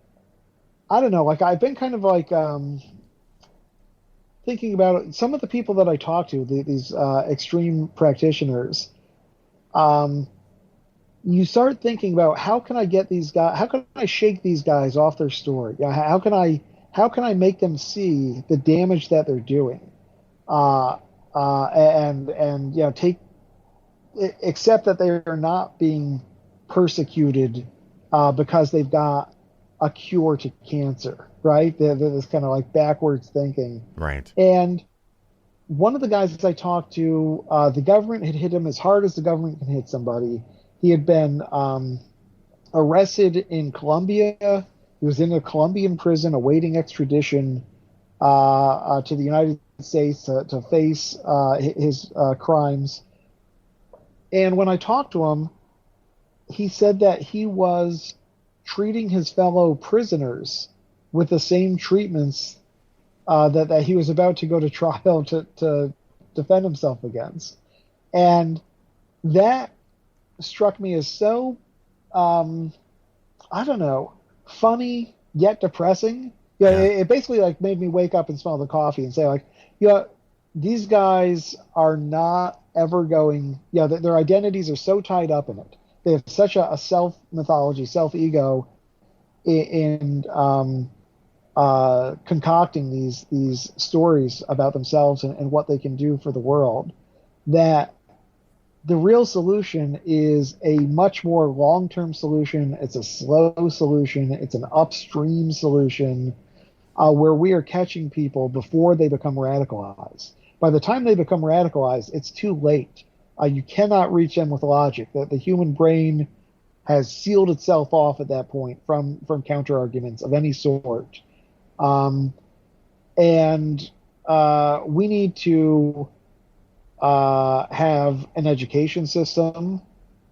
I don't know, like I've been kind of thinking about it. Some of the people that I talk to, these extreme practitioners, you start thinking about how can I get these guys, how can I shake these guys off their story? How can I make them see the damage that they're doing, and accept that they are not being persecuted because they've got a cure to cancer, right? They're this kind of like backwards thinking, right? And one of the guys that I talked to, the government had hit him as hard as the government can hit somebody. He had been arrested in Colombia. He was in a Colombian prison awaiting extradition to the United States to face his crimes. And when I talked to him, he said that he was treating his fellow prisoners with the same treatments that he was about to go to trial to defend himself against. And that struck me as so, I don't know, funny yet depressing. It basically like made me wake up and smell the coffee and say like, these guys are not ever going, their identities are so tied up in it. They have such a self mythology, self ego in concocting these stories about themselves and what they can do for the world, that the real solution is a much more long-term solution. It's a slow solution. It's an upstream solution where we are catching people before they become radicalized. By the time they become radicalized, it's too late. You cannot reach them with logic. The human brain has sealed itself off at that point from counter-arguments of any sort. And we need to have an education system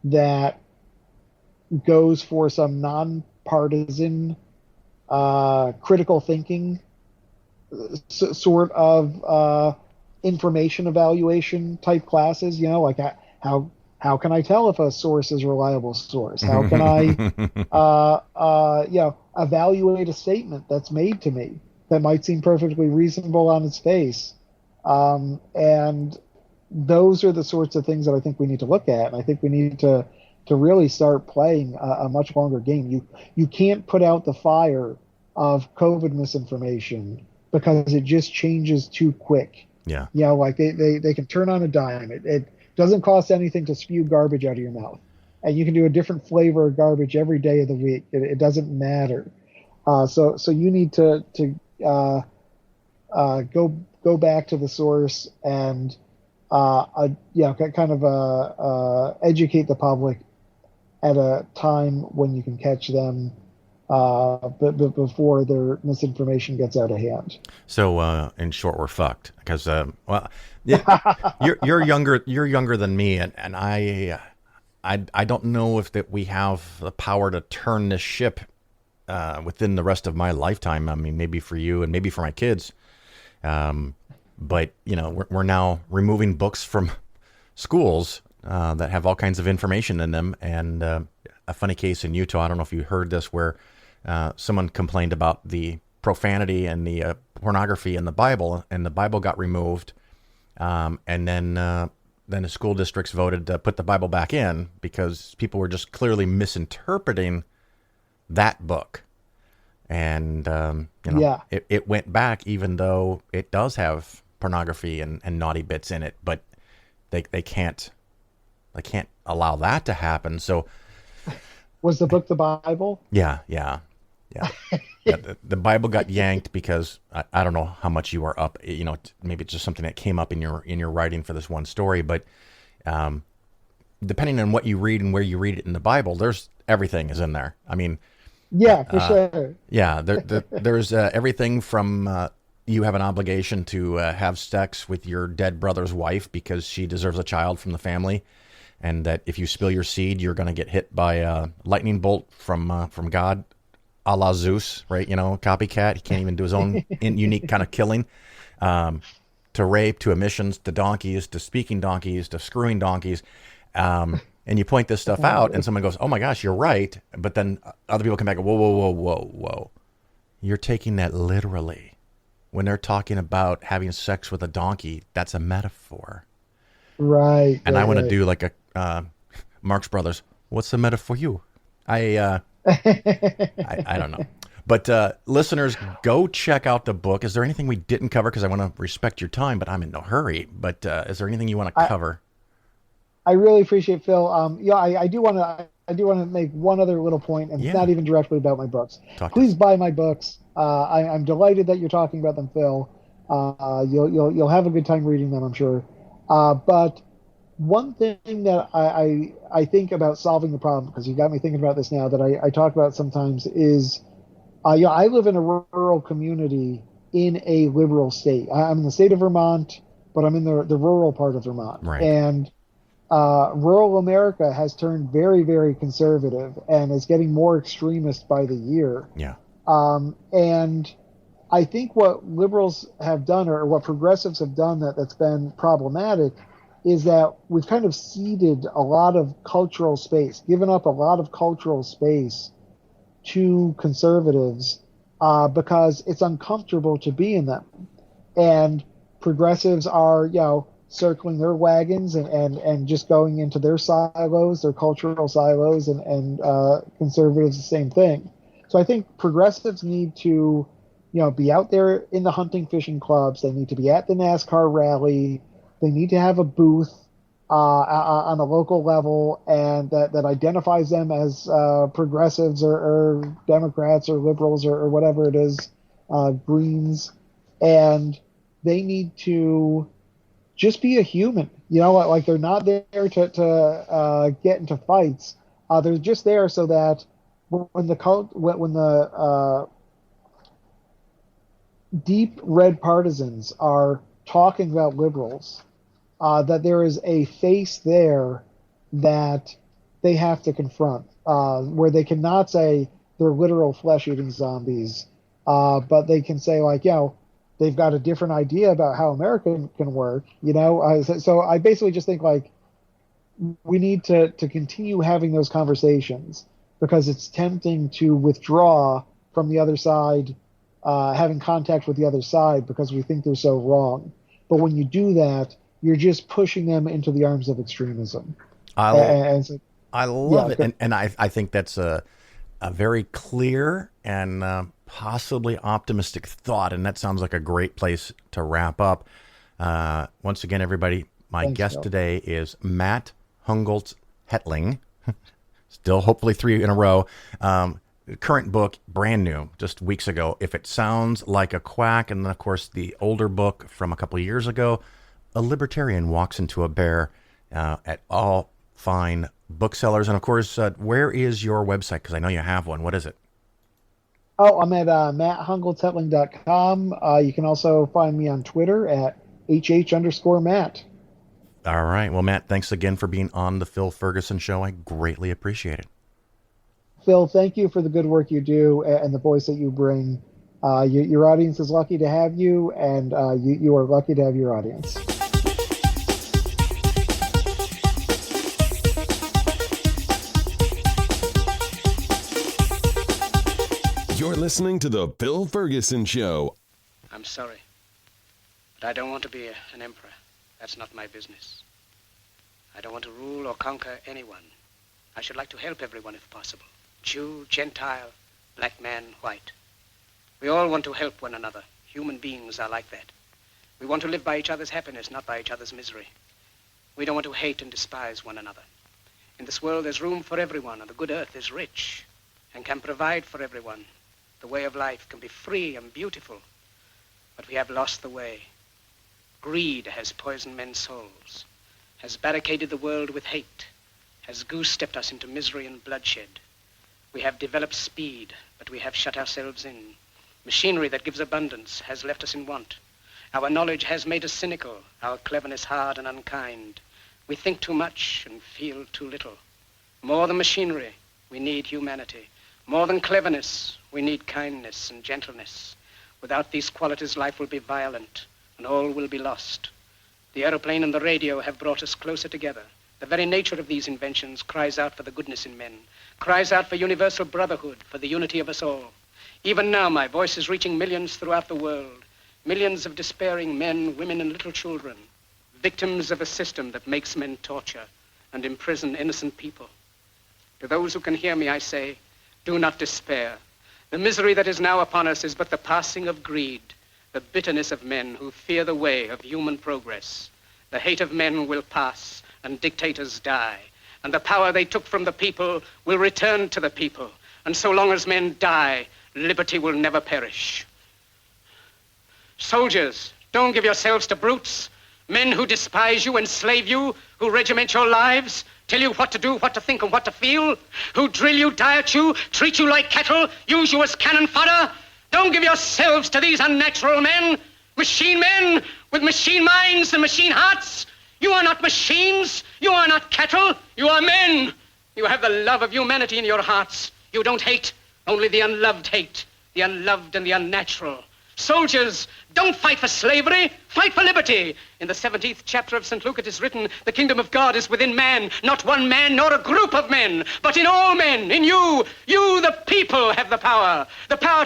that goes for some nonpartisan critical thinking sort of information evaluation type classes, like how can I tell if a source is a reliable source? How can I evaluate a statement that's made to me that might seem perfectly reasonable on its face? And those are the sorts of things that I think we need to look at. And I think we need to really start playing a much longer game. You can't put out the fire of COVID misinformation because it just changes too quick. Yeah. Like they can turn on a dime. It doesn't cost anything to spew garbage out of your mouth. And you can do a different flavor of garbage every day of the week. It doesn't matter. So you need to go back to the source and educate the public at a time when you can catch them, but before their misinformation gets out of hand. So, in short, we're fucked because, you're younger than me, and I don't know if that we have the power to turn this ship within the rest of my lifetime. I mean, maybe for you and maybe for my kids. But we're now removing books from schools that have all kinds of information in them. And a funny case in Utah, I don't know if you heard this, where someone complained about the profanity and the pornography in the Bible, and the Bible got removed. And then then the school districts voted to put the Bible back in because people were just clearly misinterpreting that book. And, it went back, even though it does have pornography and naughty bits in it, but they can't allow that to happen. So was the book the Bible? Yeah. The Bible got yanked because I don't know how much you are up. Maybe it's just something that came up in your writing for this one story. But depending on what you read and where you read it in the Bible, there's everything is in there. I mean, yeah, for sure. Yeah, there's everything from you have an obligation to have sex with your dead brother's wife because she deserves a child from the family, and that if you spill your seed, you're going to get hit by a lightning bolt from God. A la Zeus, right? Copycat. He can't even do his own unique kind of killing. To rape, to emissions, to donkeys, to speaking donkeys, to screwing donkeys. And you point this stuff out, and someone goes, "Oh my gosh, you're right." But then other people come back and go, "Whoa. You're taking that literally. When they're talking about having sex with a donkey, that's a metaphor." Right. And I want to do like a Marx Brothers. What's the metaphor you? I don't know. But listeners, go check out the book. Is there anything we didn't cover? Because I want to respect your time, but I'm in no hurry. But is there anything you want to cover? I really appreciate Phil. I do want to make one other little point, and it's not even directly about my books. Please buy my books. I'm delighted that you're talking about them, Phil. You'll have a good time reading them, I'm sure. But one thing that I think about solving the problem, because you got me thinking about this now, that I talk about sometimes is, I live in a rural community in a liberal state. I'm in the state of Vermont, but I'm in the rural part of Vermont. Right. And rural America has turned very, very conservative and is getting more extremist by the year. Yeah. And I think what liberals have done, or what progressives have done that's been problematic, is that we've kind of ceded a lot of cultural space, given up a lot of cultural space to conservatives because it's uncomfortable to be in them. And progressives are, circling their wagons and just going into their silos, their cultural silos, and conservatives the same thing. So I think progressives need to, be out there in the hunting, fishing clubs. They need to be at the NASCAR rally. They need to have a booth on a local level, and that identifies them as progressives or Democrats or liberals or whatever it is, Greens. And they need to just be a human. Like they're not there to get into fights. They're just there so that when the deep red partisans are talking about liberals, that there is a face there that they have to confront, where they cannot say they're literal flesh-eating zombies, but they can say, they've got a different idea about how America can work, So I basically just think, we need to continue having those conversations, because it's tempting to withdraw from the other side, having contact with the other side, because we think they're so wrong. But when you do that, you're just pushing them into the arms of extremism. I love it. And I think that's a very clear and possibly optimistic thought. And that sounds like a great place to wrap up. Once again, everybody, my guest today is Matt Hongoltz-Hetling. Still hopefully 3 in a row. Current book, brand new, just weeks ago. If It Sounds Like a Quack. And then, of course, the older book from a couple of years ago, A Libertarian Walks Into a Bear, at all fine booksellers. And, of course, where is your website? Because I know you have one. What is it? Oh, I'm at matthongoltzhetling.com. You can also find me on Twitter at HH_Matt. All right. Well, Matt, thanks again for being on the Phil Ferguson Show. I greatly appreciate it. Phil, thank you for the good work you do and the voice that you bring. Your audience is lucky to have you, and you are lucky to have your audience. You're listening to The Phil Ferguson Show. I'm sorry, but I don't want to be an emperor. That's not my business. I don't want to rule or conquer anyone. I should like to help everyone if possible. Jew, Gentile, black man, white. We all want to help one another. Human beings are like that. We want to live by each other's happiness, not by each other's misery. We don't want to hate and despise one another. In this world, there's room for everyone, and the good earth is rich and can provide for everyone. The way of life can be free and beautiful, but we have lost the way. Greed has poisoned men's souls, has barricaded the world with hate, has goose-stepped us into misery and bloodshed. We have developed speed, but we have shut ourselves in. Machinery that gives abundance has left us in want. Our knowledge has made us cynical, our cleverness hard and unkind. We think too much and feel too little. More than machinery, we need humanity. More than cleverness, we need kindness and gentleness. Without these qualities, life will be violent, and all will be lost. The aeroplane and the radio have brought us closer together. The very nature of these inventions cries out for the goodness in men, cries out for universal brotherhood, for the unity of us all. Even now, my voice is reaching millions throughout the world, millions of despairing men, women, and little children, victims of a system that makes men torture and imprison innocent people. To those who can hear me, I say, do not despair. The misery that is now upon us is but the passing of greed, the bitterness of men who fear the way of human progress. The hate of men will pass, and dictators die, and the power they took from the people will return to the people. And so long as men die, liberty will never perish. Soldiers, don't give yourselves to brutes, men who despise you, enslave you, who regiment your lives, tell you what to do, what to think, and what to feel, who drill you, diet you, treat you like cattle, use you as cannon fodder. Don't give yourselves to these unnatural men with machine minds and machine hearts. You are not machines, you are not cattle, you are men. You have the love of humanity in your hearts. You don't hate, only the unloved hate, the unloved and the unnatural. Soldiers, don't fight for slavery, fight for liberty. In the 17th chapter of St. Luke it is written, the kingdom of God is within man, not one man nor a group of men, but in all men, in you. You, the people, have the power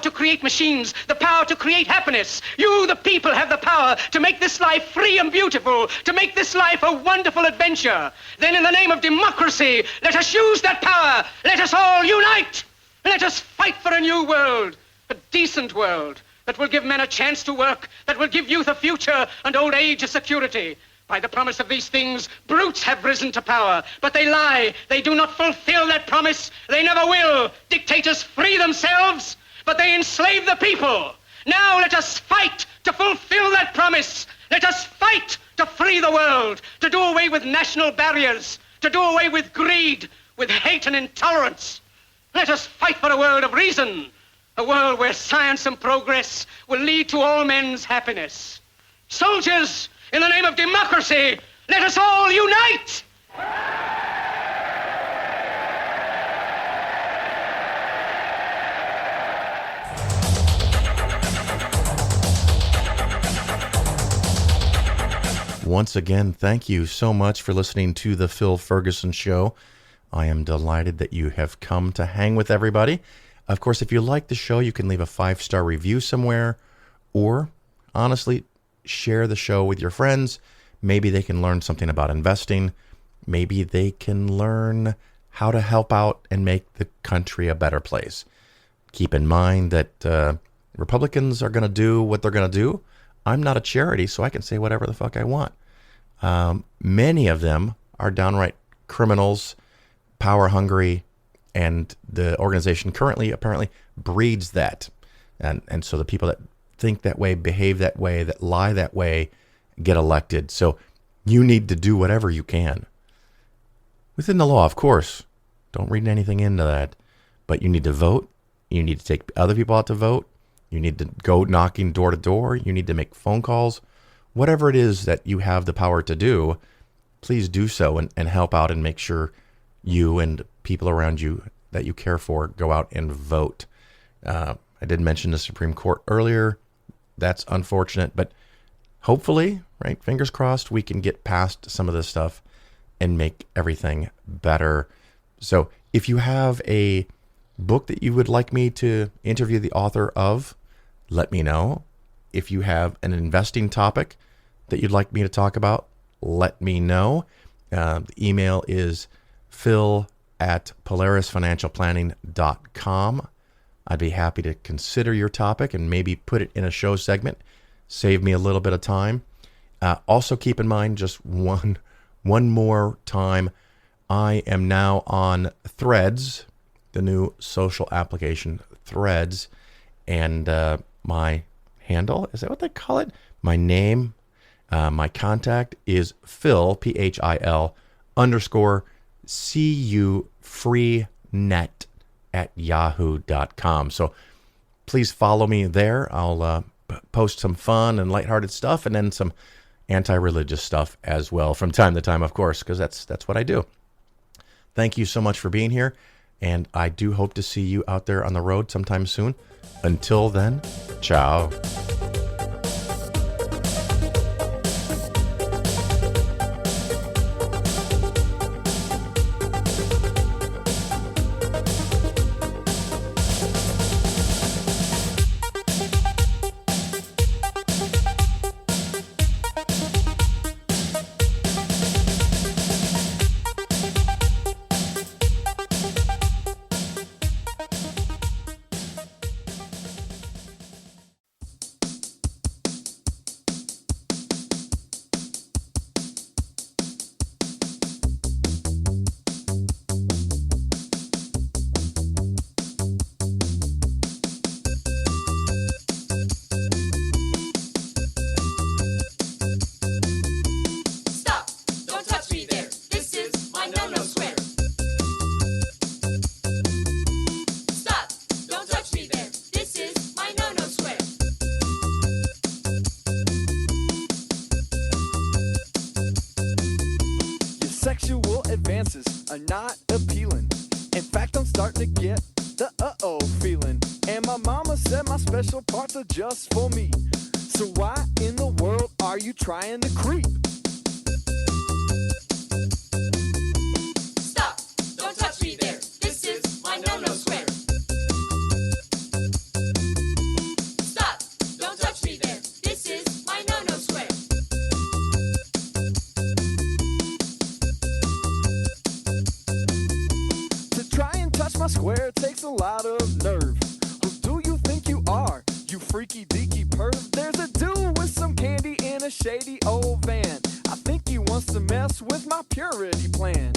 to create machines, the power to create happiness. You, the people, have the power to make this life free and beautiful, to make this life a wonderful adventure. Then in the name of democracy, let us use that power. Let us all unite. Let us fight for a new world, a decent world, that will give men a chance to work, that will give youth a future and old age a security. By the promise of these things, brutes have risen to power, but they lie. They do not fulfill that promise. They never will. Dictators free themselves, but they enslave the people. Now let us fight to fulfill that promise. Let us fight to free the world, to do away with national barriers, to do away with greed, with hate and intolerance. Let us fight for a world of reason, a world where science and progress will lead to all men's happiness. Soldiers, in the name of democracy, let us all unite! Once again, thank you so much for listening to The Phil Ferguson Show. I am delighted that you have come to hang with everybody. Of course, if you like the show, you can leave a 5-star review somewhere, or honestly, share the show with your friends. Maybe they can learn something about investing. Maybe they can learn how to help out and make the country a better place. Keep in mind that Republicans are going to do what they're going to do. I'm not a charity, so I can say whatever the fuck I want. Many of them are downright criminals, power hungry, and the organization currently apparently breeds that. And so the people that think that way, behave that way, that lie that way, get elected. So you need to do whatever you can. Within the law, of course. Don't read anything into that. But you need to vote. You need to take other people out to vote. You need to go knocking door to door. You need to make phone calls. Whatever it is that you have the power to do, please do so and help out and make sure you and people around you that you care for go out and vote. I did mention the Supreme Court earlier. That's unfortunate, but hopefully, right, fingers crossed, we can get past some of this stuff and make everything better. So if you have a book that you would like me to interview the author of, let me know. If you have an investing topic that you'd like me to talk about, let me know. The email is phil@polarisfinancialplanning.com. I'd be happy to consider your topic and maybe put it in a show segment. Save me a little bit of time. Also keep in mind, just one more time, I am now on Threads, the new social application Threads, and my handle, is that what they call it? My name, my contact is Phil, PHIL, _CU freenet @yahoo.com. So please follow me there. I'll post some fun and lighthearted stuff, and then some anti-religious stuff as well from time to time, of course, because that's what I do. Thank you so much for being here, and I do hope to see you out there on the road sometime soon. Until then, ciao. Sexual advances are not appealing. In fact, I'm starting to get the uh-oh feeling. And my mama said my special parts are just for me. So why in the world are you trying to creep? Stop! Don't touch me there. This is my no-no square. Stop! Don't touch me there. This is my no-no square. My square takes a lot of nerve. Who do you think you are, you freaky deaky perv? There's a dude with some candy in a shady old van. I think he wants to mess with my purity plan.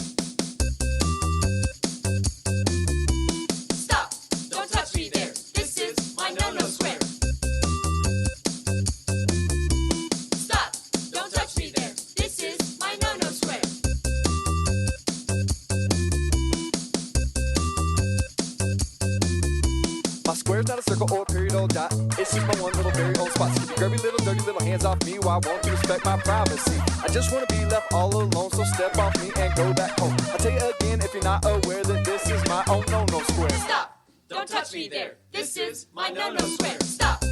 Stop! Don't touch me there. This is my no-no square. Stop! Don't touch me there. This is my no-no square. My square's not a circle or a period or dot. It's just my one little very old spot. So keep your grubby little dirty little hands off me while I want to respect my privacy. I just want to be left all alone, so step off me and go back home. I'll tell you again if you're not aware that this is my own no-no square. Stop! Don't touch me there. This is my no-no square. Stop!